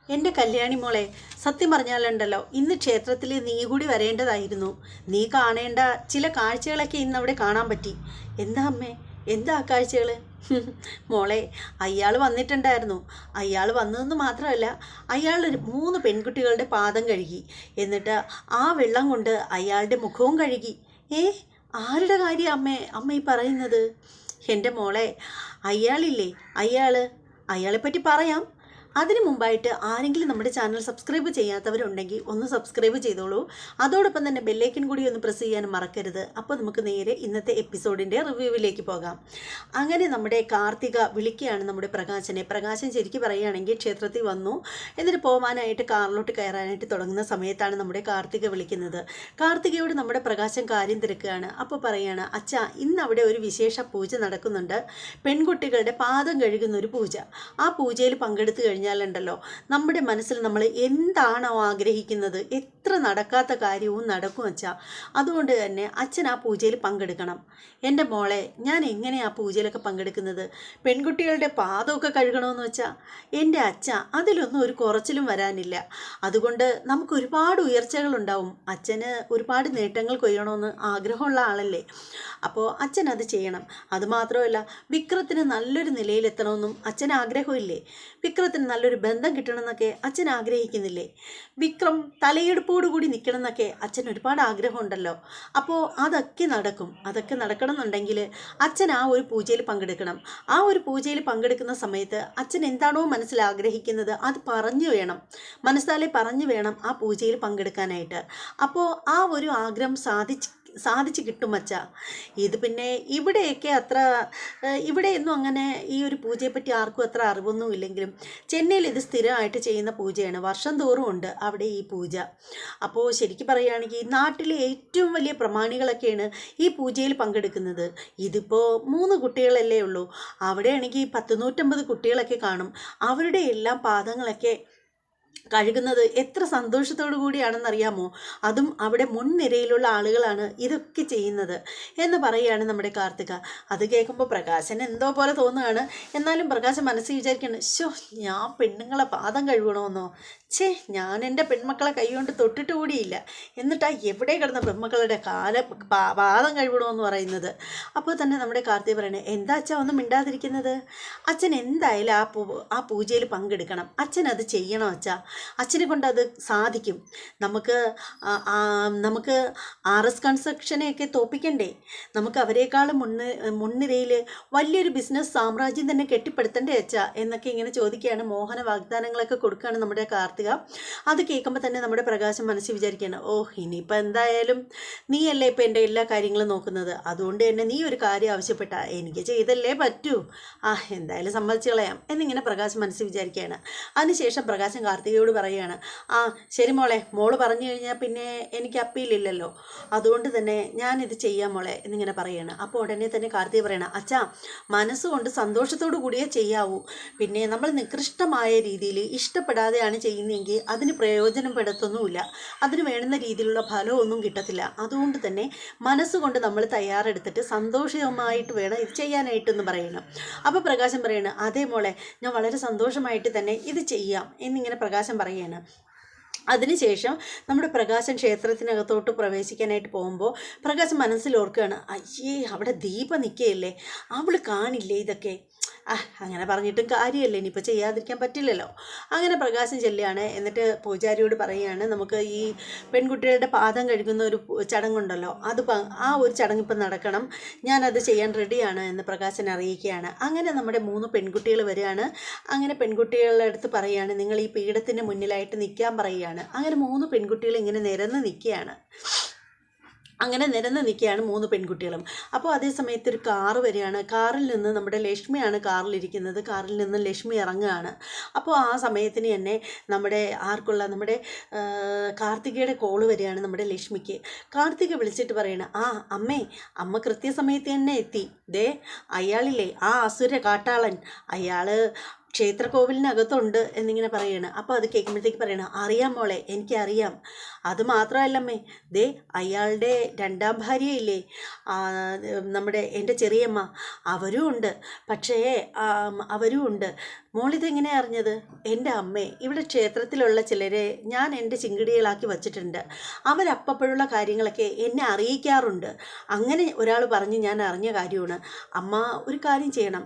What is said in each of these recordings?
എൻ്റെ കല്യാണി മോളെ, സത്യം പറഞ്ഞാലുണ്ടല്ലോ, ഇന്ന് ക്ഷേത്രത്തിൽ നീ കൂടി വരേണ്ടതായിരുന്നു. നീ കാണേണ്ട ചില കാഴ്ചകളൊക്കെ ഇന്ന് അവിടെ കാണാൻ പറ്റി. എന്താ അമ്മേ, എന്താ ആ കാഴ്ചകൾ? മോളെ, അയാൾ വന്നിട്ടുണ്ടായിരുന്നു. അയാൾ വന്നതെന്ന് മാത്രമല്ല, അയാൾ 3 പെൺകുട്ടികളുടെ പാദം കഴുകി. എന്നിട്ട് ആ വെള്ളം കൊണ്ട് അയാളുടെ മുഖവും കഴുകി. ആരുടെ കാര്യം അമ്മ ഈ പറയുന്നത്? എൻ്റെ മോളെ, അയാളില്ലേ, അയാളെപ്പറ്റി പറയാം. അതിനു മുമ്പായിട്ട് ആരെങ്കിലും നമ്മുടെ ചാനൽ സബ്സ്ക്രൈബ് ചെയ്യാത്തവരുണ്ടെങ്കിൽ ഒന്ന് സബ്സ്ക്രൈബ് ചെയ്തോളൂ. അതോടൊപ്പം തന്നെ ബെല്ലൈക്കൻ കൂടി ഒന്ന് പ്രസ് ചെയ്യാൻ മറക്കരുത്. അപ്പോൾ നമുക്ക് നേരെ ഇന്നത്തെ എപ്പിസോഡിൻ്റെ റിവ്യൂവിലേക്ക് പോകാം. അങ്ങനെ നമ്മുടെ കാർത്തിക വിളിക്കുകയാണ് നമ്മുടെ പ്രകാശൻ ശരിക്കും പറയുകയാണെങ്കിൽ ക്ഷേത്രത്തിൽ വന്നു. എന്നിട്ട് പോകാനായിട്ട് കാറിലോട്ട് കയറാനായിട്ട് തുടങ്ങുന്ന സമയത്താണ് നമ്മുടെ കാർത്തിക വിളിക്കുന്നത്. കാർത്തികയോട് നമ്മുടെ പ്രകാശൻ കാര്യം തിരക്കുകയാണ്. അപ്പോൾ പറയുകയാണ്, അച്ഛാ, ഇന്ന് അവിടെ ഒരു വിശേഷ പൂജ നടക്കുന്നുണ്ട്. പെൺകുട്ടികളുടെ പാദം കഴുകുന്ന ഒരു പൂജ. ആ പൂജയിൽ പങ്കെടുത്തു കഴിഞ്ഞാലുണ്ടല്ലോ, നമ്മുടെ മനസ്സിൽ നമ്മൾ എന്താണോ ആഗ്രഹിക്കുന്നത്, എത്ര നടക്കാത്ത കാര്യവും നടക്കും അച്ഛാ. അതുകൊണ്ട് തന്നെ അച്ഛൻ ആ പൂജയിൽ പങ്കെടുക്കണം. എൻ്റെ മോളെ, ഞാൻ എങ്ങനെയാണ് ആ പൂജയിലൊക്കെ പങ്കെടുക്കുന്നത്? പെൺകുട്ടികളുടെ പാദമൊക്കെ കഴുകണമെന്ന് വെച്ചാൽ എൻ്റെ അച്ഛ, അതിലൊന്നും ഒരു കുറച്ചിലും വരാനില്ല. അതുകൊണ്ട് നമുക്ക് ഒരുപാട് ഉയർച്ചകളുണ്ടാവും. അച്ഛന് ഒരുപാട് നേട്ടങ്ങൾ കൊയ്യണമെന്ന് ആഗ്രഹമുള്ള ആളല്ലേ. അപ്പോൾ അച്ഛൻ അത് ചെയ്യണം. അതുമാത്രമല്ല, വിക്രത്തിന് നല്ലൊരു നിലയിലെത്തണമെന്നും അച്ഛന് ആഗ്രഹമില്ലേ? വിക്രത്തിന് നല്ലൊരു ബന്ധം കിട്ടണമെന്നൊക്കെ അച്ഛൻ ആഗ്രഹിക്കുന്നില്ലേ? വിക്രം തലയെടുപ്പോടുകൂടി നിൽക്കണം എന്നൊക്കെ അച്ഛൻ ഒരുപാട് ആഗ്രഹമുണ്ടല്ലോ. അപ്പോൾ അതൊക്കെ നടക്കും. അതൊക്കെ നടക്കണമെന്നുണ്ടെങ്കിൽ അച്ഛൻ ആ ഒരു പൂജയിൽ പങ്കെടുക്കണം. ആ ഒരു പൂജയിൽ പങ്കെടുക്കുന്ന സമയത്ത് അച്ഛൻ എന്താണോ മനസ്സിൽ ആഗ്രഹിക്കുന്നത് അത് മനസ്സാലെ പറഞ്ഞു വേണം ആ പൂജയിൽ പങ്കെടുക്കാനായിട്ട്. അപ്പോൾ ആ ഒരു ആഗ്രഹം സാധിച്ചു കിട്ടും അച്ഛാ. ഇത് പിന്നെ ഇവിടെയൊന്നും അങ്ങനെ ഈ ഒരു പൂജയെപ്പറ്റി ആർക്കും അത്ര അറിവൊന്നും ഇല്ലെങ്കിലും ചെന്നൈയിൽ ഇത് സ്ഥിരമായിട്ട് ചെയ്യുന്ന പൂജയാണ്. വർഷം തോറും ഉണ്ട് അവിടെ ഈ പൂജ. അപ്പോൾ ശരിക്കും പറയുകയാണെങ്കിൽ നാട്ടിലെ ഏറ്റവും വലിയ പ്രമാണികളൊക്കെയാണ് ഈ പൂജയിൽ പങ്കെടുക്കുന്നത്. ഇതിപ്പോൾ 3 കുട്ടികളല്ലേ ഉള്ളൂ. അവിടെയാണെങ്കിൽ 150 കുട്ടികളൊക്കെ കാണും. അവരുടെ എല്ലാം പാദങ്ങളൊക്കെ കഴുകുന്നത് എത്ര സന്തോഷത്തോടു കൂടിയാണെന്നറിയാമോ? അതും അവിടെ മുൻനിരയിലുള്ള ആളുകളാണ് ഇതൊക്കെ ചെയ്യുന്നത് എന്ന് പറയുകയാണ് നമ്മുടെ കാർത്തിക. അത് കേൾക്കുമ്പോൾ പ്രകാശൻ എന്തോ പോലെ തോന്നുകയാണ്. എന്നാലും പ്രകാശൻ മനസ്സിൽ വിചാരിക്കുകയാണ്, ഞാൻ പെണ്ണുങ്ങളെ പാദം കഴുകണമെന്നോ? ഞാൻ എൻ്റെ പെൺമക്കളെ കൈകൊണ്ട് തൊട്ടിട്ട് കൂടിയില്ല. എന്നിട്ടാ എവിടെ കിടന്ന പെൺമക്കളുടെ പാദം കഴുകണമെന്ന് പറയുന്നത്. അപ്പോൾ തന്നെ നമ്മുടെ കാർത്തിക പറയണേ, എന്താ അച്ഛൻ ഒന്നും മിണ്ടാതിരിക്കുന്നത്? അച്ഛൻ എന്തായാലും ആ പൂജയിൽ പങ്കെടുക്കണം. അച്ഛൻ അത് ചെയ്യണം അച്ഛാ. അച്ഛനെ കൊണ്ട് അത് സാധിക്കും. നമുക്ക് RS കൺസ്ട്രക്ഷനെയൊക്കെ തോപ്പിക്കണ്ടേ? നമുക്ക് അവരെക്കാളും മുൻനിരയിൽ വലിയൊരു ബിസിനസ് സാമ്രാജ്യം തന്നെ കെട്ടിപ്പടുത്തണ്ടേ അച്ഛാ എന്നൊക്കെ ഇങ്ങനെ ചോദിക്കുകയാണ്. മോഹന വാഗ്ദാനങ്ങളൊക്കെ കൊടുക്കുകയാണ് നമ്മുടെ കാർത്തിക. അത് കേൾക്കുമ്പോൾ തന്നെ നമ്മുടെ പ്രകാശം മനസ്സിൽ വിചാരിക്കുകയാണ്, ഇനിയിപ്പോൾ എന്തായാലും നീയല്ലേ ഇപ്പം എൻ്റെ എല്ലാ കാര്യങ്ങളും നോക്കുന്നത്. അതുകൊണ്ട് തന്നെ നീ ഒരു കാര്യം ആവശ്യപ്പെട്ട എനിക്ക് ചെയ്തല്ലേ പറ്റൂ. എന്തായാലും സമ്മതിച്ചു കളയാം എന്നിങ്ങനെ പ്രകാശം മനസ്സിൽ വിചാരിക്കുകയാണ്. അതിനുശേഷം പ്രകാശം കാർത്തികയോട് പറയുകയാണ്, ശരി മോളെ, മോള് പറഞ്ഞു കഴിഞ്ഞാൽ പിന്നെ എനിക്ക് അപ്പീലില്ലല്ലോ. അതുകൊണ്ട് തന്നെ ഞാനിത് ചെയ്യാം മോളെ എന്നിങ്ങനെ പറയുകയാണ്. അപ്പോൾ ഉടനെ തന്നെ കാർത്തിക പറയണം, അച്ഛാ, മനസ്സുകൊണ്ട് സന്തോഷത്തോടു കൂടിയേ ചെയ്യാവൂ. പിന്നെ നമ്മൾ നികൃഷ്ടമായ രീതിയിൽ ഇഷ്ടപ്പെടാതെയാണ് ചെയ്യുന്നതെങ്കിൽ അതിന് പ്രയോജനപ്പെടുത്തൊന്നുമില്ല. അതിന് വേണ്ടുന്ന രീതിയിലുള്ള ഫലമൊന്നും കിട്ടത്തില്ല. അതുകൊണ്ട് തന്നെ മനസ്സുകൊണ്ട് നമ്മൾ തയ്യാറെടുത്തിട്ട് സന്തോഷമായിട്ട് വേണം ഇത് ചെയ്യാനായിട്ടെന്ന് പറയണം. അപ്പോൾ പ്രകാശം പറയണം, അതേ മോളെ, ഞാൻ വളരെ സന്തോഷമായിട്ട് തന്നെ ഇത് ചെയ്യാം എന്നിങ്ങനെ പ്രകാശം പറയുകയാണ്. അതിനുശേഷം നമ്മുടെ പ്രകാശൻ ക്ഷേത്രത്തിനകത്തോട്ട് പ്രവേശിക്കാനായിട്ട് പോകുമ്പോൾ പ്രകാശം മനസ്സിലോർക്കുകയാണ്, അയ്യേ, അവിടെ ദീപ നിൽക്കുകയല്ലേ, അവൾ കാണില്ലേ ഇതൊക്കെ? അങ്ങനെ പറഞ്ഞിട്ടും കാര്യമല്ലേ, ഇനിയിപ്പോൾ ചെയ്യാതിരിക്കാൻ പറ്റില്ലല്ലോ. അങ്ങനെ പ്രകാശം ചെല്ലുകയാണ്. എന്നിട്ട് പൂജാരിയോട് പറയുകയാണ്, നമുക്ക് ഈ പെൺകുട്ടികളുടെ പാദം കഴുകുന്ന ഒരു ചടങ്ങുണ്ടല്ലോ, ആ ഒരു ചടങ്ങ് ഇപ്പം നടക്കണം, ഞാനത് ചെയ്യാൻ റെഡിയാണ് എന്ന് പ്രകാശൻ അറിയിക്കുകയാണ്. അങ്ങനെ നമ്മുടെ 3 പെൺകുട്ടികൾ വരികയാണ്. അങ്ങനെ പെൺകുട്ടികളുടെ അടുത്ത് പറയുകയാണ്, നിങ്ങൾ ഈ പീഠത്തിൻ്റെ മുന്നിലായിട്ട് നിൽക്കാൻ പറയുകയാണ്. അങ്ങനെ 3 പെൺകുട്ടികൾ ഇങ്ങനെ നിരന്ന് നിൽക്കുകയാണ്. 3 പെൺകുട്ടികളും. അപ്പോൾ അതേ സമയത്ത് ഒരു കാറ് വരികയാണ്. കാറിൽ നിന്ന് നമ്മുടെ ലക്ഷ്മിയാണ് കാറിലിരിക്കുന്നത്. കാറിൽ നിന്ന് ലക്ഷ്മി ഇറങ്ങുകയാണ്. അപ്പോൾ ആ സമയത്തിന് തന്നെ നമ്മുടെ കാർത്തികയുടെ കോള് വരികയാണ് നമ്മുടെ ലക്ഷ്മിക്ക്. കാർത്തിക വിളിച്ചിട്ട് പറയണം, അമ്മ കൃത്യസമയത്ത് തന്നെ എത്തി. അയാളില്ലേ, ആ അസുര കാട്ടാളൻ, അയാൾ ക്ഷേത്രകോവിലിനകത്തുണ്ട് എന്നിങ്ങനെ പറയാണ്. അപ്പോൾ അത് കേൾക്കുമ്പോഴത്തേക്ക് പറയണം, അറിയാം മോളെ, എനിക്കറിയാം. അത് മാത്രമല്ലമ്മേ, അയാളുടെ 2ാം ഭാര്യയില്ലേ, എൻ്റെ ചെറിയമ്മ, അവരും ഉണ്ട്. മോളിതെങ്ങനെ അറിഞ്ഞത്? എൻ്റെ അമ്മേ, ഇവിടെ ക്ഷേത്രത്തിലുള്ള ചിലരെ ഞാൻ എൻ്റെ ചിങ്കിടികളാക്കി വച്ചിട്ടുണ്ട്. അവരപ്പോഴുള്ള കാര്യങ്ങളൊക്കെ എന്നെ അറിയിക്കാറുണ്ട്. അങ്ങനെ ഒരാൾ പറഞ്ഞ് ഞാൻ അറിഞ്ഞ കാര്യമാണ്. അമ്മ ഒരു കാര്യം ചെയ്യണം,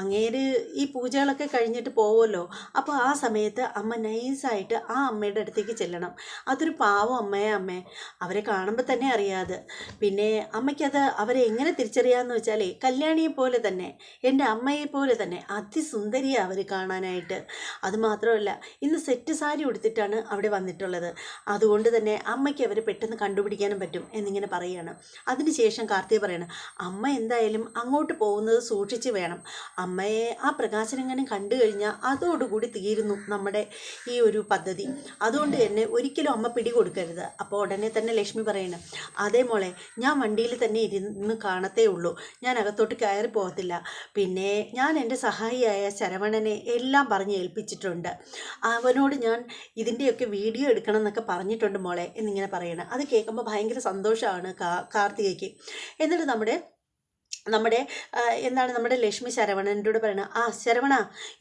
അങ്ങേര് ഈ പൂജകളൊക്കെ കഴിഞ്ഞിട്ട് പോവുമല്ലോ, അപ്പോൾ ആ സമയത്ത് അമ്മ നൈസായിട്ട് ആ അമ്മയുടെ അടുത്തേക്ക് ചെല്ലണം. അതൊരു പാവം അമ്മേ, അവരെ കാണുമ്പോൾ തന്നെ അറിയാതെ. പിന്നെ അമ്മയ്ക്കത് അവരെ എങ്ങനെ തിരിച്ചറിയാമെന്ന് വെച്ചാലേ, കല്യാണിയെ പോലെ തന്നെ, എൻ്റെ അമ്മയെ പോലെ തന്നെ അതിസുന്ദരിയാണ് അവർ കാണാനായിട്ട്. അതുമാത്രമല്ല, ഇന്ന് സെറ്റ് സാരി ഉടുത്തിട്ടാണ് അവിടെ വന്നിട്ടുള്ളത്. അതുകൊണ്ട് തന്നെ അമ്മയ്ക്ക് അവരെ പെട്ടെന്ന് കണ്ടുപിടിക്കാനും പറ്റും എന്നിങ്ങനെ പറയുകയാണ്. അതിനുശേഷം കാർത്തിക പറയണം, അമ്മ എന്തായാലും അങ്ങോട്ട് പോകുന്നത് സൂക്ഷിച്ച് വേണം. അമ്മയെ ആ പ്രകാശനെങ്ങനെ കണ്ടു കഴിഞ്ഞാൽ അതോടുകൂടി തീരുന്നു നമ്മുടെ ഈ ഒരു പദ്ധതി. അതുകൊണ്ട് തന്നെ ഒരിക്കലും അമ്മ പിടികൊടുക്കരുത്. അപ്പോൾ ഉടനെ തന്നെ ലക്ഷ്മി പറയണം, അതേ മോളെ, ഞാൻ വണ്ടിയിൽ തന്നെ ഇരുന്ന് കാണത്തേ ഉള്ളൂ, ഞാൻ അകത്തോട്ട് കയറി പോകത്തില്ല. പിന്നെ ഞാൻ എൻ്റെ സഹായിയായ ശരവണനെ എല്ലാം പറഞ്ഞ് ഏൽപ്പിച്ചിട്ടുണ്ട്. അവനോട് ഞാൻ ഇതിൻ്റെയൊക്കെ വീഡിയോ എടുക്കണം എന്നൊക്കെ പറഞ്ഞിട്ടുണ്ട് മോളെ എന്നിങ്ങനെ പറയണം. അത് കേൾക്കുമ്പോൾ ഭയങ്കര സന്തോഷമാണ് കാർത്തികയ്ക്ക്. എന്നിട്ട് നമ്മുടെ ലക്ഷ്മി ശരവണനോട് പറയണം, ശരവണ,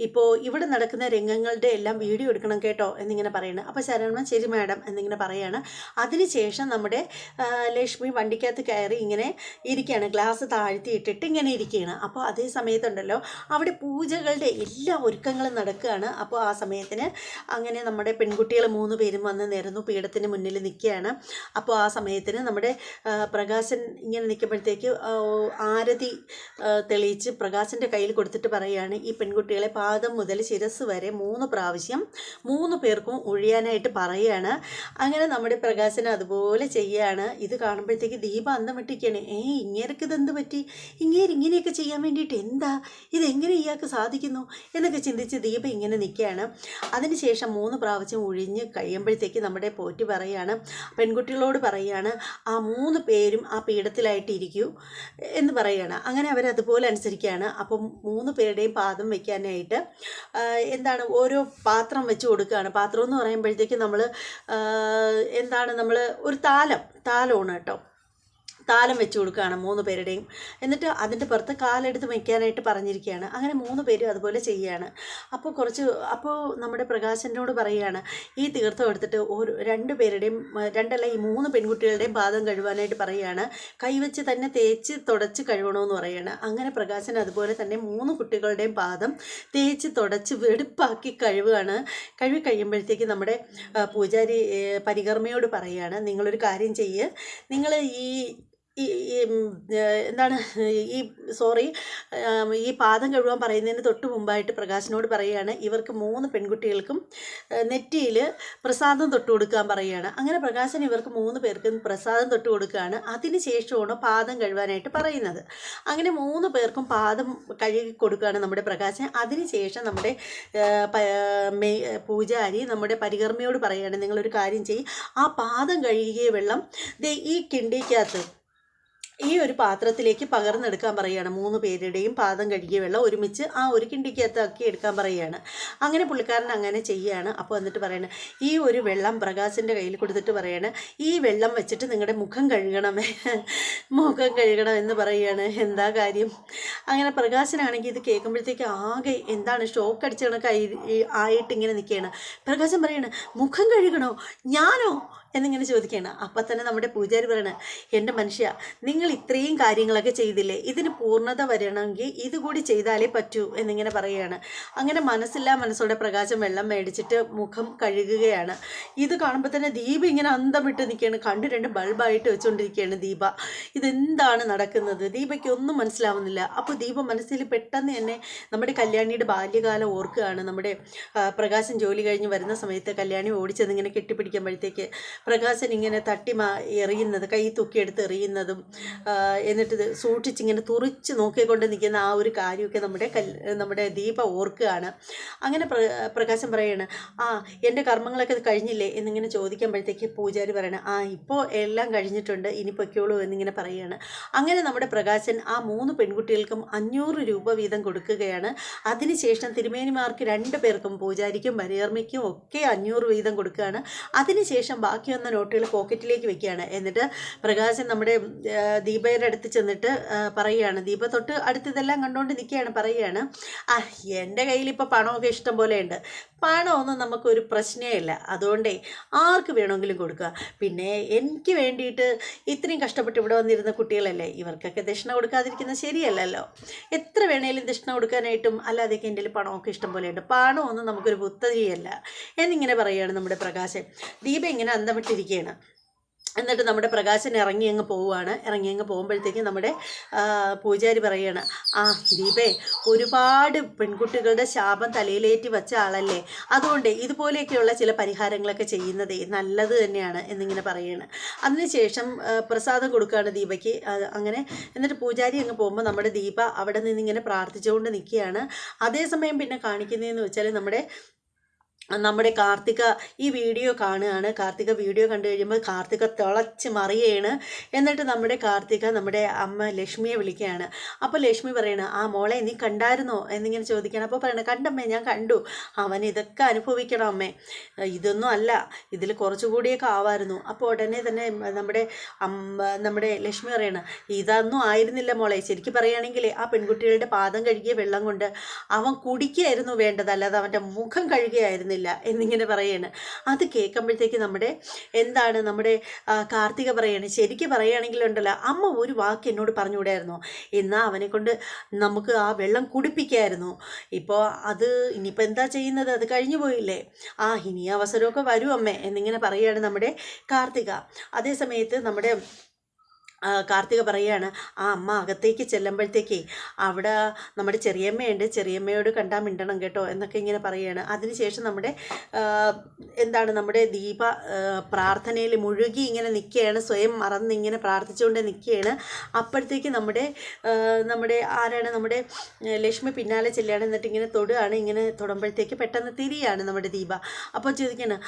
ഇപ്പോൾ ഇവിടെ നടക്കുന്ന രംഗങ്ങളുടെ എല്ലാം വീഡിയോ എടുക്കണം കേട്ടോ എന്നിങ്ങനെ പറയണം. അപ്പോൾ ശരവണൻ ശരി മാഡം എന്നിങ്ങനെ പറയാണ്. അതിനുശേഷം നമ്മുടെ ലക്ഷ്മി വണ്ടിക്കകത്ത് കയറി ഇങ്ങനെ ഇരിക്കുകയാണ്, ഗ്ലാസ് താഴ്ത്തി ഇട്ടിട്ട് ഇങ്ങനെ ഇരിക്കുകയാണ്. അപ്പോൾ അതേ സമയത്തുണ്ടല്ലോ അവിടെ പൂജകളുടെ എല്ലാ ഒരുക്കങ്ങളും നടക്കുകയാണ്. അപ്പോൾ ആ സമയത്തിന് അങ്ങനെ നമ്മുടെ പെൺകുട്ടികൾ 3 പേരും വന്ന് നിരന്നു പീഠത്തിന് മുന്നിൽ നിൽക്കുകയാണ്. അപ്പോൾ ആ സമയത്തിന് നമ്മുടെ പ്രകാശൻ ഇങ്ങനെ നിൽക്കുമ്പോഴത്തേക്ക് ആരതി തെളിയിച്ച് പ്രകാശൻ്റെ കയ്യിൽ കൊടുത്തിട്ട് പറയുകയാണ്, ഈ പെൺകുട്ടികളെ പാദം മുതൽ ശിരസ് വരെ 3 പ്രാവശ്യം 3 പേർക്കും ഒഴിയാനായിട്ട് പറയുകയാണ്. അങ്ങനെ നമ്മുടെ പ്രകാശന് അതുപോലെ ചെയ്യുകയാണ്. ഇത് കാണുമ്പോഴത്തേക്ക് ദീപ അന്തം വിട്ടിരിക്കുകയാണ്. ഇങ്ങേർക്ക് ഇതെന്ത് പറ്റി? ഇങ്ങനെയൊക്കെ ചെയ്യാൻ വേണ്ടിയിട്ട് ഇതെങ്ങനെ ഇയാൾക്ക് സാധിക്കുന്നു എന്നൊക്കെ ചിന്തിച്ച് ദീപ ഇങ്ങനെ നിൽക്കുകയാണ്. അതിനുശേഷം 3 പ്രാവശ്യം ഒഴിഞ്ഞ് കഴിയുമ്പോഴത്തേക്ക് നമ്മുടെ പോറ്റി പറയുകയാണ്, പെൺകുട്ടികളോട് പറയുകയാണ്, ആ 3 പേരും ആ പീഠത്തിലായിട്ട് ഇരിക്കൂ എന്ന് പറയുകയാണ്. അങ്ങനെ അവരതുപോലെ അനുസരിക്കുകയാണ്. അപ്പം 3 പേരുടെയും പാദം വയ്ക്കാനായിട്ട് ഓരോ പാത്രം വെച്ച് കൊടുക്കുകയാണ്. പാത്രം എന്ന് പറയുമ്പോഴത്തേക്ക് നമ്മൾ ഒരു താലമാണ് കേട്ടോ, താലം വെച്ച് കൊടുക്കുകയാണ് 3 പേരുടെയും. എന്നിട്ട് അതിൻ്റെ പുറത്ത് കാലെടുത്ത് വയ്ക്കാനായിട്ട് പറഞ്ഞിരിക്കുകയാണ്. അങ്ങനെ 3 പേരും അതുപോലെ ചെയ്യുകയാണ്. അപ്പോൾ നമ്മുടെ പ്രകാശനോട് പറയുകയാണ്, ഈ തീർത്ഥം എടുത്തിട്ട് 2 പേരുടെയും 3 പെൺകുട്ടികളുടെയും പാദം കഴുകാനായിട്ട് പറയുകയാണ്. കൈവച്ച് തന്നെ തേച്ച് തുടച്ച് കഴുകണമെന്ന് പറയുകയാണ്. അങ്ങനെ പ്രകാശൻ അതുപോലെ തന്നെ 3 കുട്ടികളുടെയും പാദം തേച്ച് തുടച്ച് വെടുപ്പാക്കി കഴുകുകയാണ്. കഴുകി കഴിയുമ്പോഴത്തേക്ക് നമ്മുടെ പൂജാരി പരികർമ്മയോട് പറയുകയാണ്, നിങ്ങളൊരു കാര്യം ചെയ്യ്, നിങ്ങൾ ഈ പാദം കഴുകാൻ പറയുന്നതിന് തൊട്ട് മുമ്പായിട്ട് പ്രകാശനോട് പറയുകയാണ്, ഇവർക്ക് 3 പെൺകുട്ടികൾക്കും നെറ്റിയിൽ പ്രസാദം തൊട്ട് കൊടുക്കാൻ പറയുകയാണ്. അങ്ങനെ പ്രകാശൻ ഇവർക്ക് 3 പേർക്കും പ്രസാദം തൊട്ട് കൊടുക്കുകയാണ്. അതിന് ശേഷമാണ് പാദം കഴുകാനായിട്ട് പറയുന്നത്. അങ്ങനെ 3 പേർക്കും പാദം കഴുകി കൊടുക്കുകയാണ് നമ്മുടെ പ്രകാശൻ. അതിനുശേഷം നമ്മുടെ പൂജാരി നമ്മുടെ പരികർമ്മയോട് പറയുകയാണ്, നിങ്ങളൊരു കാര്യം ചെയ്യും, ആ പാദം കഴുകിയ വെള്ളം ഈ കിണ്ടിക്കകത്ത് ഈ ഒരു പാത്രത്തിലേക്ക് പകർന്നെടുക്കാൻ പറയുകയാണ്. 3 പേരുടെയും പാദം കഴുകിയ വെള്ളം ഒരുമിച്ച് ആ ഒരു കിണ്ടിക്കകത്താക്കി എടുക്കാൻ പറയുകയാണ്. അങ്ങനെ പുള്ളിക്കാരൻ അങ്ങനെ ചെയ്യുകയാണ്. അപ്പോൾ എന്നിട്ട് പറയണേ, ഈ ഒരു വെള്ളം പ്രകാശിൻ്റെ കയ്യിൽ കൊടുത്തിട്ട് പറയാണ്, ഈ വെള്ളം വെച്ചിട്ട് നിങ്ങളുടെ മുഖം കഴുകണം എന്ന് പറയുകയാണ്. എന്താ കാര്യം? അങ്ങനെ പ്രകാശനാണെങ്കിൽ ഇത് കേൾക്കുമ്പോഴത്തേക്ക് ആകെ ഷോക്ക് അടിച്ച ആയിട്ട് ഇങ്ങനെ നിൽക്കുകയാണ്. പ്രകാശൻ പറയാണ്, മുഖം കഴുകണോ? ഞാനോ എന്നിങ്ങനെ ചോദിക്കുകയാണ്. അപ്പം തന്നെ നമ്മുടെ പൂജാരി പറയണ, എൻ്റെ മനുഷ്യ, നിങ്ങൾ ഇത്രയും കാര്യങ്ങളൊക്കെ ചെയ്തില്ലേ, ഇതിന് പൂർണ്ണത വരണമെങ്കിൽ ഇതുകൂടി ചെയ്താലേ പറ്റൂ എന്നിങ്ങനെ പറയുകയാണ്. അങ്ങനെ മനസ്സോടെ പ്രകാശം വെള്ളം മേടിച്ചിട്ട് മുഖം കഴുകുകയാണ്. ഇത് കാണുമ്പോൾ തന്നെ ദീപ ഇങ്ങനെ അന്തം വിട്ട് നിൽക്കുകയാണ്. കണ്ട് 2 ബൾബായിട്ട് വെച്ചുകൊണ്ടിരിക്കുകയാണ് ദീപ. ഇതെന്താണ് നടക്കുന്നത്? ദീപയ്ക്ക് ഒന്നും മനസ്സിലാവുന്നില്ല. അപ്പോൾ ദീപ മനസ്സിൽ പെട്ടെന്ന് തന്നെ നമ്മുടെ കല്യാണിയുടെ ബാല്യകാലം ഓർക്കുകയാണ്. നമ്മുടെ പ്രകാശം ജോലി കഴിഞ്ഞ് വരുന്ന സമയത്ത് കല്യാണി ഓടിച്ചത് ഇങ്ങനെ കെട്ടിപ്പിടിക്കുമ്പോഴത്തേക്ക് പ്രകാശൻ ഇങ്ങനെ എറിയുന്നത്, കൈ തൂക്കിയെടുത്ത് എറിയുന്നതും എന്നിട്ട് സൂക്ഷിച്ചിങ്ങനെ തുറിച്ച് നോക്കിക്കൊണ്ട് നിൽക്കുന്ന ആ ഒരു കാര്യമൊക്കെ നമ്മുടെ ദീപ ഓർക്കുകയാണ്. അങ്ങനെ പ്രകാശൻ പറയാണ്, എൻ്റെ കർമ്മങ്ങളൊക്കെ കഴിഞ്ഞില്ലേ എന്നിങ്ങനെ ചോദിക്കുമ്പോഴത്തേക്ക് പൂജാരി പറയണം, ഇപ്പോൾ എല്ലാം കഴിഞ്ഞിട്ടുണ്ട്, ഇനി പൊയ്ക്കോളൂ എന്നിങ്ങനെ പറയുകയാണ്. അങ്ങനെ നമ്മുടെ പ്രകാശൻ ആ 3 പെൺകുട്ടികൾക്കും 500 രൂപ വീതം കൊടുക്കുകയാണ്. അതിനുശേഷം തിരുമേനിമാർക്ക് 2 പേർക്കും, പൂജാരിക്കും പരികർമ്മയ്ക്കും ഒക്കെ 500 വീതം കൊടുക്കുകയാണ്. അതിനുശേഷം ബാക്കി വന്ന നോട്ടുകൾ പോക്കറ്റിലേക്ക് വെക്കുകയാണ്. എന്നിട്ട് പ്രകാശൻ നമ്മുടെ ദീപയുടെ അടുത്ത് ചെന്നിട്ട് പറയുകയാണ്. ദീപ തൊട്ട് അടുത്ത് ഇതെല്ലാം കണ്ടുകൊണ്ട് നിൽക്കുകയാണ്. പറയുകയാണ്, എൻ്റെ കയ്യിൽ ഇപ്പോൾ പണമൊക്കെ ഇഷ്ടം പോലെ ഉണ്ട്, പണമൊന്നും നമുക്കൊരു പ്രശ്നമേ ഇല്ല, അതുകൊണ്ടേ ആർക്ക് വേണമെങ്കിലും കൊടുക്കുക. പിന്നെ എനിക്ക് വേണ്ടിയിട്ട് ഇത്രയും കഷ്ടപ്പെട്ട് ഇവിടെ വന്നിരുന്ന കുട്ടികളല്ലേ, ഇവർക്കൊക്കെ ദക്ഷിണ കൊടുക്കാതിരിക്കുന്നത് ശരിയല്ലല്ലോ. എത്ര വേണേലും ദക്ഷിണ കൊടുക്കാനായിട്ടും അല്ലാതെയൊക്കെ എൻ്റെ പണമൊക്കെ ഇഷ്ടം പോലെ ഉണ്ട്, പണമൊന്നും നമുക്കൊരു പുത്തരിയല്ല എന്നിങ്ങനെ പറയുകയാണ് നമ്മുടെ പ്രകാശൻ. ദീപ ഇങ്ങനെ അന്തം വിട്ടിരിക്കുകയാണ്. എന്നിട്ട് നമ്മുടെ പ്രകാശൻ ഇറങ്ങി അങ്ങ് പോകുമ്പോഴത്തേക്കും നമ്മുടെ പൂജാരി പറയുകയാണ്, ദീപേ, ഒരുപാട് പെൺകുട്ടികളുടെ ശാപം തലയിലേറ്റി വെച്ച ആളല്ലേ, അതുകൊണ്ട് ഇതുപോലെയൊക്കെയുള്ള ചില പരിഹാരങ്ങളൊക്കെ ചെയ്യുന്നതേ നല്ലത് തന്നെയാണ് എന്നിങ്ങനെ പറയുകയാണ്. അതിനുശേഷം പ്രസാദം കൊടുക്കുകയാണ് ദീപയ്ക്ക്. അങ്ങനെ എന്നിട്ട് പൂജാരി അങ്ങ് പോകുമ്പോൾ നമ്മുടെ ദീപ അവിടെ നിന്നിങ്ങനെ പ്രാർത്ഥിച്ചുകൊണ്ട് നിൽക്കുകയാണ്. അതേസമയം പിന്നെ കാണിക്കുന്നതെന്ന് വെച്ചാൽ നമ്മുടെ കാർത്തിക ഈ വീഡിയോ കാണുകയാണ്. കാർത്തിക വീഡിയോ കണ്ടു കഴിയുമ്പോൾ കാർത്തിക തിളച്ച് മറിയാണ്. എന്നിട്ട് നമ്മുടെ കാർത്തിക നമ്മുടെ അമ്മ ലക്ഷ്മിയെ വിളിക്കുകയാണ്. അപ്പോൾ ലക്ഷ്മി പറയണ, മോളെ നീ കണ്ടായിരുന്നോ എന്നിങ്ങനെ ചോദിക്കുകയാണ്. അപ്പോൾ പറയണ, കണ്ടമ്മേ, ഞാൻ കണ്ടു, അവൻ ഇതൊക്കെ അനുഭവിക്കണം അമ്മേ, ഇതൊന്നും അല്ല, ഇതിൽ കുറച്ചുകൂടിയൊക്കെ ആവായിരുന്നു. അപ്പോൾ ഉടനെ തന്നെ നമ്മുടെ ലക്ഷ്മി പറയണ, ഇതൊന്നും ആയിരുന്നില്ല മോളെ, ശരിക്കും പറയുകയാണെങ്കിൽ ആ പെൺകുട്ടികളുടെ പാദം കഴുകിയ വെള്ളം കൊണ്ട് അവൻ കുടിക്കുകയായിരുന്നു വേണ്ടത്, അല്ലാതെ അവൻ്റെ മുഖം കഴുകുകയായിരുന്നില്ല എന്നിങ്ങനെ പറയാണ്. അത് കേൾക്കുമ്പോഴത്തേക്ക് നമ്മുടെ കാർത്തിക പറയാണ്, ശരിക്കും പറയുകയാണെങ്കിലുണ്ടല്ലോ, അമ്മ ഒരു വാക്ക് എന്നോട് പറഞ്ഞുകൂടായിരുന്നോ, എന്നാൽ അവനെ കൊണ്ട് നമുക്ക് ആ വെള്ളം കുടിപ്പിക്കായിരുന്നു. ഇപ്പോൾ അത് ഇനിയിപ്പോൾ എന്താ ചെയ്യുന്നത്, അത് കഴിഞ്ഞു പോയില്ലേ, ഇനി അവസരമൊക്കെ വരും അമ്മേ എന്നിങ്ങനെ പറയുകയാണ് നമ്മുടെ കാർത്തിക. അതേ സമയത്ത് നമ്മുടെ കാർത്തിക പറയുകയാണ്, അമ്മ അകത്തേക്ക് ചെല്ലുമ്പോഴത്തേക്കേ അവിടെ നമ്മുടെ ചെറിയമ്മയുണ്ട്, ചെറിയമ്മയോട് കണ്ടാൽ മിണ്ടണം കേട്ടോ എന്നൊക്കെ ഇങ്ങനെ പറയുകയാണ്. അതിനുശേഷം നമ്മുടെ ദീപ പ്രാർത്ഥനയിൽ മുഴുകി ഇങ്ങനെ നിൽക്കുകയാണ്, സ്വയം മറന്ന് ഇങ്ങനെ പ്രാർത്ഥിച്ചുകൊണ്ട് നിൽക്കുകയാണ്. അപ്പോഴത്തേക്ക് നമ്മുടെ ലക്ഷ്മി പിന്നാലെ ചെല്ലുകയാണ്. എന്നിട്ട് ഇങ്ങനെ തൊടുകയാണ്. ഇങ്ങനെ തൊടുമ്പോഴത്തേക്ക് പെട്ടെന്ന് തിരിയാണ് നമ്മുടെ ദീപ. അപ്പോൾ ചോദിക്കുകയാണ്,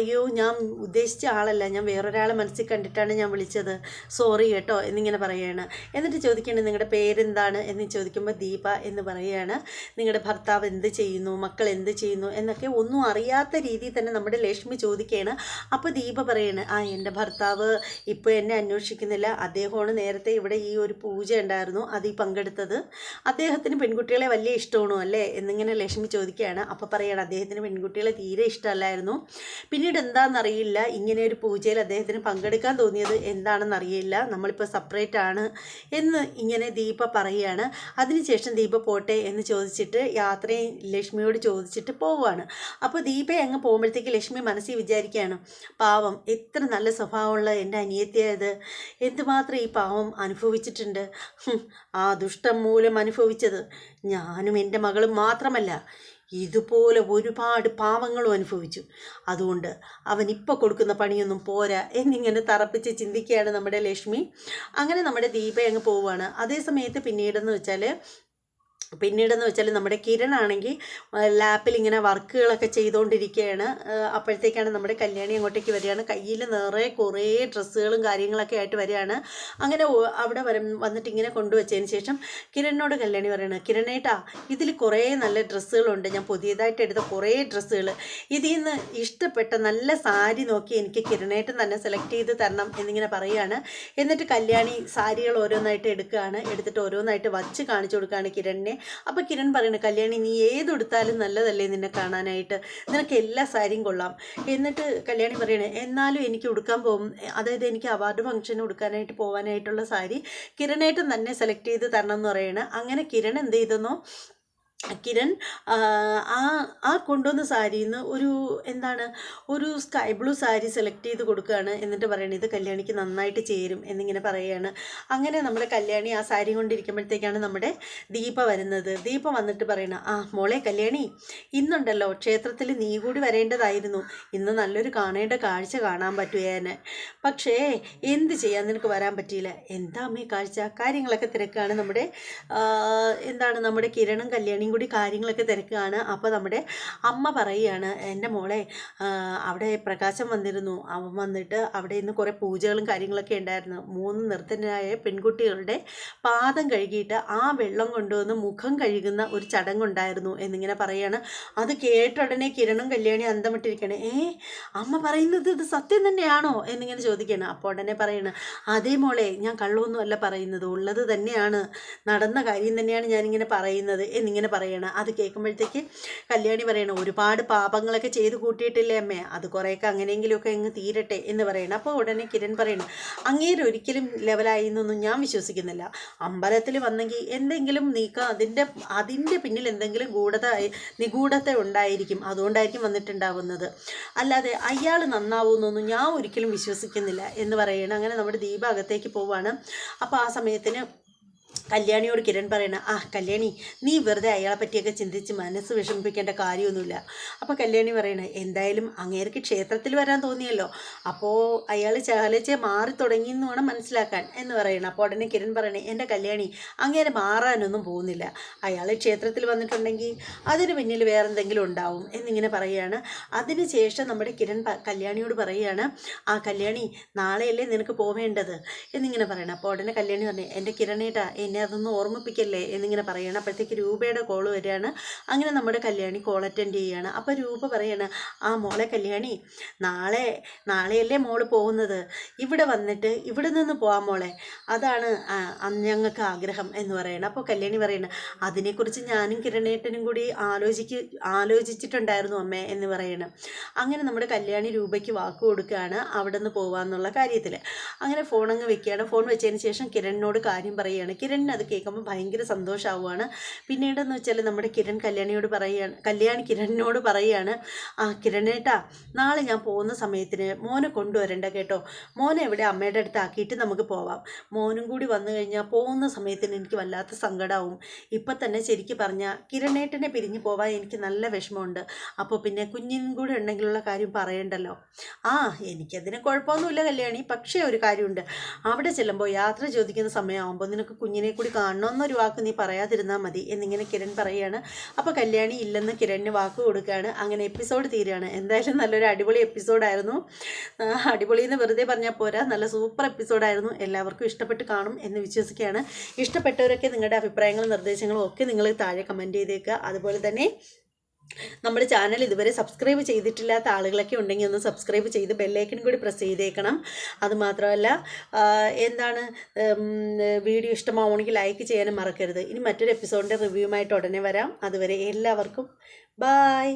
അയ്യോ, ഞാൻ ഉദ്ദേശിച്ച ആളല്ല, ഞാൻ വേറൊരാളെ മനസ്സിൽ കണ്ടിട്ടാണ് ഞാൻ വിളിച്ചത്, സോറി കേട്ടോ എന്നിങ്ങനെ പറയുകയാണ്. എന്നിട്ട് ചോദിക്കുകയാണ്, നിങ്ങളുടെ പേരെന്താണ് എന്ന് ചോദിക്കുമ്പോൾ ദീപ എന്ന് പറയുകയാണ്. നിങ്ങളുടെ ഭർത്താവ് എന്ത് ചെയ്യുന്നു, മക്കൾ എന്ത് ചെയ്യുന്നു എന്നൊക്കെ ഒന്നും അറിയാത്ത രീതിയിൽ തന്നെ നമ്മുടെ ലക്ഷ്മി ചോദിക്കുകയാണ്. അപ്പോൾ ദീപ പറയാണ്, എൻ്റെ ഭർത്താവ് ഇപ്പോൾ എന്നെ അന്വേഷിക്കുന്നില്ല, അദ്ദേഹമാണ് നേരത്തെ ഇവിടെ ഈ ഒരു പൂജ ഉണ്ടായിരുന്നു അതിൽ പങ്കെടുത്തത്, അദ്ദേഹത്തിന് പെൺകുട്ടികളെ വലിയ ഇഷ്ടമാണോ അല്ലേ എന്നിങ്ങനെ ലക്ഷ്മി ചോദിക്കുകയാണ്. അപ്പോൾ പറയുകയാണ്, അദ്ദേഹത്തിന് പെൺകുട്ടികളെ തീരെ ഇഷ്ടമല്ലായിരുന്നു, പിന്നീട് എന്താണെന്നറിയില്ല ഇങ്ങനെ ഒരു പൂജയിൽ അദ്ദേഹത്തിന് പങ്കെടുക്കാൻ തോന്നിയത് എന്താണെന്നറിയില്ല, നമ്മളിപ്പോൾ സെപ്പറേറ്റ് ആണ് എന്ന് ഇങ്ങനെ ദീപ പറയുകയാണ്. അതിനുശേഷം ദീപ പോട്ടെ എന്ന് ചോദിച്ചിട്ട് യാത്രയും ലക്ഷ്മിയോട് ചോദിച്ചിട്ട് പോവുകയാണ്. അപ്പോൾ ദീപ അങ്ങ് പോകുമ്പോഴത്തേക്ക് ലക്ഷ്മി മനസ്സിൽ വിചാരിക്കുകയാണ്, പാവം, എത്ര നല്ല സ്വഭാവമുള്ള എൻ്റെ അനിയത്തിയായത്, എന്തുമാത്രം ഈ പാവം അനുഭവിച്ചിട്ടുണ്ട്, ആ ദുഷ്ടം മൂലം അനുഭവിച്ചത് ഞാനും എൻ്റെ മകളും മാത്രമല്ല, ഇതുപോലെ ഒരുപാട് പാവങ്ങളും അനുഭവിച്ചു, അതുകൊണ്ട് അവൻ ഇപ്പോൾ കൊടുക്കുന്ന പണിയൊന്നും പോരാ എന്നിങ്ങനെ തറപ്പിച്ച് ചിന്തിക്കുകയാണ് നമ്മുടെ ലക്ഷ്മി. അങ്ങനെ നമ്മുടെ ദീപ അങ്ങ് പോവുകയാണ്. അതേ സമയത്ത് പിന്നീടെന്ന് വെച്ചാൽ നമ്മുടെ കിരണാണെങ്കിൽ ലാപ്പിൽ ഇങ്ങനെ വർക്കുകളൊക്കെ ചെയ്തുകൊണ്ടിരിക്കുകയാണ്. അപ്പോഴത്തേക്കാണ് നമ്മുടെ കല്യാണി അങ്ങോട്ടേക്ക് വരികയാണ്. കയ്യിൽ നിറയെ കുറേ ഡ്രസ്സുകളും കാര്യങ്ങളൊക്കെ ആയിട്ട് വരികയാണ്. അങ്ങനെ അവിടെ വന്നിട്ട് ഇങ്ങനെ കൊണ്ടുവച്ചതിന് ശേഷം കിരണിനോട് കല്യാണി പറയണം, കിരണേട്ടാ, ഇതിൽ കുറേ നല്ല ഡ്രസ്സുകളുണ്ട്, ഞാൻ പുതിയതായിട്ട് എടുത്ത കുറേ ഡ്രസ്സുകൾ, ഇതിൽ നിന്ന് ഇഷ്ടപ്പെട്ട നല്ല സാരി നോക്കി എനിക്ക് കിരണേട്ടൻ തന്നെ സെലക്ട് ചെയ്ത് തരണം എന്നിങ്ങനെ പറയുകയാണ്. എന്നിട്ട് കല്യാണി സാരികൾ ഓരോന്നായിട്ട് എടുത്തിട്ട് ഓരോന്നായിട്ട് വച്ച് കാണിച്ചു കൊടുക്കുകയാണ് കിരണിനെ. അപ്പോൾ കിരൺ പറയുന്നത്, കല്യാണി, നീ ഏതെടുത്താലും നല്ലതല്ലേ നിന്നെ കാണാനായിട്ട്, നിനക്ക് എല്ലാ സാരിയും കൊള്ളാം. എന്നിട്ട് കല്യാണി പറയണേ, എന്നാലും എനിക്ക് ഉടുക്കാൻ പോകും, അതായത് എനിക്ക് അവാർഡ് ഫംഗ്ഷന് ഉടുക്കാനായിട്ട് പോകാനായിട്ടുള്ള സാരി കിരണായിട്ട് തന്നെ സെലക്ട് ചെയ്ത് തരണം എന്ന് പറയണേ. അങ്ങനെ കിരൺ എന്ത് ചെയ്തെന്നോ, കിരൺ കൊണ്ടുവന്ന സാരിയിൽ നിന്ന് ഒരു സ്കൈ ബ്ലൂ സാരി സെലക്ട് ചെയ്ത് കൊടുക്കുകയാണ്. എന്നിട്ട് പറയണത്, ഇത് കല്യാണിക്ക് നന്നായിട്ട് ചേരും എന്നിങ്ങനെ പറയുകയാണ്. അങ്ങനെ നമ്മുടെ കല്യാണി ആ സാരി കൊണ്ടിരിക്കുമ്പോഴത്തേക്കാണ് നമ്മുടെ ദീപ വരുന്നത്. ദീപ വന്നിട്ട് പറയണ, മോളെ കല്യാണി, ഇന്നുണ്ടല്ലോ ക്ഷേത്രത്തിൽ നീ കൂടി വരേണ്ടതായിരുന്നു, ഇന്ന് നല്ലൊരു കാണേണ്ട കാഴ്ച കാണാൻ പറ്റുകയാണ്, പക്ഷേ എന്ത് ചെയ്യാൻ, നിനക്ക് വരാൻ പറ്റിയില്ല. എന്താ അമ്മേ കാഴ്ച, കാര്യങ്ങളൊക്കെ തിരക്കാണ് നമ്മുടെ കിരണും കല്യാണിയും അമ്മയും കൂടി കാര്യങ്ങളൊക്കെ തിരക്കുകയാണ്. അപ്പോൾ നമ്മുടെ അമ്മ പറയുകയാണ്, എൻ്റെ മോളെ അവിടെ പ്രകാശം വന്നിരുന്നു, അവൻ വന്നിട്ട് അവിടെ ഇന്ന് കുറേ പൂജകളും കാര്യങ്ങളൊക്കെ ഉണ്ടായിരുന്നു. 3 നിർത്തനായ പെൺകുട്ടികളുടെ പാദം കഴുകിയിട്ട് ആ വെള്ളം കൊണ്ടുവന്ന് മുഖം കഴുകുന്ന ഒരു ചടങ്ങുണ്ടായിരുന്നു എന്നിങ്ങനെ പറയാണ്. അത് കേട്ട ഉടനെ കിരണും കല്യാണി അന്തം വിട്ടിരിക്കുകയാണ്. അമ്മ പറയുന്നത് ഇത് സത്യം തന്നെയാണോ എന്നിങ്ങനെ ചോദിക്കുകയാണ്. അപ്പോൾ ഉടനെ പറയണം, അതേ മോളെ, ഞാൻ കള്ളൊന്നും അല്ല പറയുന്നത്, ഉള്ളത് തന്നെയാണ്, നടന്ന കാര്യം തന്നെയാണ് ഞാനിങ്ങനെ പറയുന്നത് എന്നിങ്ങനെ പറയണം. അത് കേൾക്കുമ്പോഴത്തേക്ക് കല്യാണി പറയണം, ഒരുപാട് പാപങ്ങളൊക്കെ ചെയ്ത് കൂട്ടിയിട്ടില്ലേ അമ്മേ, അത് കുറേയൊക്കെ അങ്ങനെയെങ്കിലുമൊക്കെ അങ്ങ് തീരട്ടെ എന്ന് പറയണം. അപ്പോൾ ഉടനെ കിരൺ പറയണം, അങ്ങേര് ഒരിക്കലും ലെവലായി എന്നൊന്നും ഞാൻ വിശ്വസിക്കുന്നില്ല. അമ്പലത്തിൽ വന്നെങ്കിൽ എന്തെങ്കിലും നീക്കം, അതിൻ്റെ പിന്നിൽ എന്തെങ്കിലും നിഗൂഢത ഉണ്ടായിരിക്കും, അതുകൊണ്ടായിരിക്കും വന്നിട്ടുണ്ടാവുന്നത്, അല്ലാതെ അയാൾ നന്നാവുമെന്നൊന്നും ഞാൻ ഒരിക്കലും വിശ്വസിക്കുന്നില്ല എന്ന് പറയണം. അങ്ങനെ നമ്മുടെ ദീപ അകത്തേക്ക് പോവാണ്. അപ്പോൾ ആ സമയത്തിന് കല്യാണിയോട് കിരൺ പറയണം, കല്യാണി, നീ വെറുതെ അയാളെ പറ്റിയൊക്കെ ചിന്തിച്ച് മനസ്സ് വിഷമിപ്പിക്കേണ്ട കാര്യമൊന്നുമില്ല. അപ്പോൾ കല്യാണി പറയണേ, എന്തായാലും അങ്ങേർക്ക് ക്ഷേത്രത്തിൽ വരാൻ തോന്നിയല്ലോ, അപ്പോൾ അയാൾ ചാലച്ചെ മാറി തുടങ്ങി എന്ന് വേണം മനസ്സിലാക്കാൻ എന്ന് പറയണം. അപ്പോൾ ഉടനെ കിരൺ പറയണേ, എൻ്റെ കല്യാണി, അങ്ങേരെ മാറാനൊന്നും പോകുന്നില്ല, അയാൾ ക്ഷേത്രത്തിൽ വന്നിട്ടുണ്ടെങ്കിൽ അതിന് പിന്നിൽ വേറെ എന്തെങ്കിലും ഉണ്ടാവും എന്നിങ്ങനെ പറയുകയാണ്. അതിനുശേഷം നമ്മുടെ കിരൺ കല്യാണിയോട് പറയുകയാണ്, കല്യാണി, നാളെയല്ലേ നിനക്ക് പോവേണ്ടത് എന്നിങ്ങനെ പറയണം. അപ്പോൾ ഉടനെ കല്യാണി പറഞ്ഞു, എൻ്റെ കിരണേട്ടാ, എന്നെ അതൊന്നും ഓർമ്മിപ്പിക്കല്ലേ എന്നിങ്ങനെ പറയണം. അപ്പോഴത്തേക്ക് രൂപയുടെ കോള് വരികയാണ്. അങ്ങനെ നമ്മുടെ കല്യാണി കോൾ അറ്റൻഡ് ചെയ്യുകയാണ്. അപ്പോൾ രൂപ പറയാണ്, മോളെ കല്യാണി, നാളെയല്ലേ മോള് പോകുന്നത്, ഇവിടെ വന്നിട്ട് ഇവിടെ നിന്ന് പോവാം മോളെ, അതാണ് ഞങ്ങൾക്ക് ആഗ്രഹം എന്ന് പറയണം. അപ്പോൾ കല്യാണി പറയണം, അതിനെക്കുറിച്ച് ഞാനും കിരണേട്ടനും കൂടി ആലോചിച്ചിട്ടുണ്ടായിരുന്നു അമ്മേ എന്ന് പറയണം. അങ്ങനെ നമ്മുടെ കല്യാണി രൂപയ്ക്ക് വാക്ക് കൊടുക്കുകയാണ് അവിടെ നിന്ന് പോവാന്നുള്ള കാര്യത്തിൽ. അങ്ങനെ ഫോണങ്ങ് വെക്കുകയാണ്. ഫോൺ വെച്ചതിന് ശേഷം കിരണിനോട് കാര്യം പറയുകയാണ്. കിരണിന് അത് കേൾക്കുമ്പോൾ ഭയങ്കര സന്തോഷമാവുകയാണ്. പിന്നീടെന്ന് വെച്ചാൽ നമ്മുടെ കല്യാണി കിരണിനോട് പറയുകയാണ്, കിരണേട്ടാ, നാളെ ഞാൻ പോകുന്ന സമയത്തിന് മോനെ കൊണ്ടുവരണ്ട കേട്ടോ, മോനെ എവിടെ അമ്മയുടെ അടുത്ത് ആക്കിയിട്ട് നമുക്ക് പോവാം, മോനും കൂടി വന്നു കഴിഞ്ഞാൽ പോകുന്ന സമയത്തിന് എനിക്ക് വല്ലാത്ത സങ്കടമാവും, ഇപ്പം തന്നെ ശരിക്കും പറഞ്ഞാൽ കിരണേട്ടനെ പിരിഞ്ഞു പോവാൻ എനിക്ക് നല്ല വിഷമമുണ്ട്, അപ്പോൾ പിന്നെ കുഞ്ഞിനും കൂടി ഉണ്ടെങ്കിലുള്ള കാര്യം പറയണ്ടല്ലോ. എനിക്കതിന് കുഴപ്പമൊന്നുമില്ല കല്യാണി, പക്ഷേ ഒരു കാര്യമുണ്ട്, അവിടെ ചെല്ലുമ്പോൾ യാത്ര ചോദിക്കുന്ന സമയമാകുമ്പോൾ നിനക്ക് കുഞ്ഞിനെ കൂടി കാണണമെന്നൊരു വാക്ക് നീ പറയാതിരുന്നാൽ മതി എന്നിങ്ങനെ കിരൺ പറയുകയാണ്. അപ്പോൾ കല്യാണി ഇല്ലെന്ന് കിരണിന് വാക്ക് കൊടുക്കുകയാണ്. അങ്ങനെ എപ്പിസോഡ് തീരുകയാണ്. എന്തായാലും നല്ലൊരു അടിപൊളി എപ്പിസോഡായിരുന്നു. അടിപൊളി എന്ന് വെറുതെ പറഞ്ഞാൽ പോരാ, നല്ല സൂപ്പർ എപ്പിസോഡായിരുന്നു. എല്ലാവർക്കും ഇഷ്ടപ്പെട്ട് കാണും എന്ന് വിശ്വസിക്കുകയാണ്. ഇഷ്ടപ്പെട്ടവരൊക്കെ നിങ്ങളുടെ അഭിപ്രായങ്ങളും നിർദ്ദേശങ്ങളും ഒക്കെ നിങ്ങൾ താഴെ കമൻറ്റ് ചെയ്തേക്കുക. അതുപോലെ തന്നെ നമ്മുടെ ചാനൽ ഇതുവരെ സബ്സ്ക്രൈബ് ചെയ്തിട്ടില്ലാത്ത ആളുകളൊക്കെ ഉണ്ടെങ്കിൽ ഒന്ന് സബ്സ്ക്രൈബ് ചെയ്ത് ബെല്ലൈക്കൺ കൂടി പ്രസ് ചെയ്തേക്കണം. അതുമാത്രമല്ല വീഡിയോ ഇഷ്ടമാവുകയാണെങ്കിൽ ലൈക്ക് ചെയ്യാനും മറക്കരുത്. ഇനി മറ്റൊരു എപ്പിസോഡിൻ്റെ റിവ്യൂമായിട്ട് ഉടനെ വരാം. അതുവരെ എല്ലാവർക്കും ബായ്.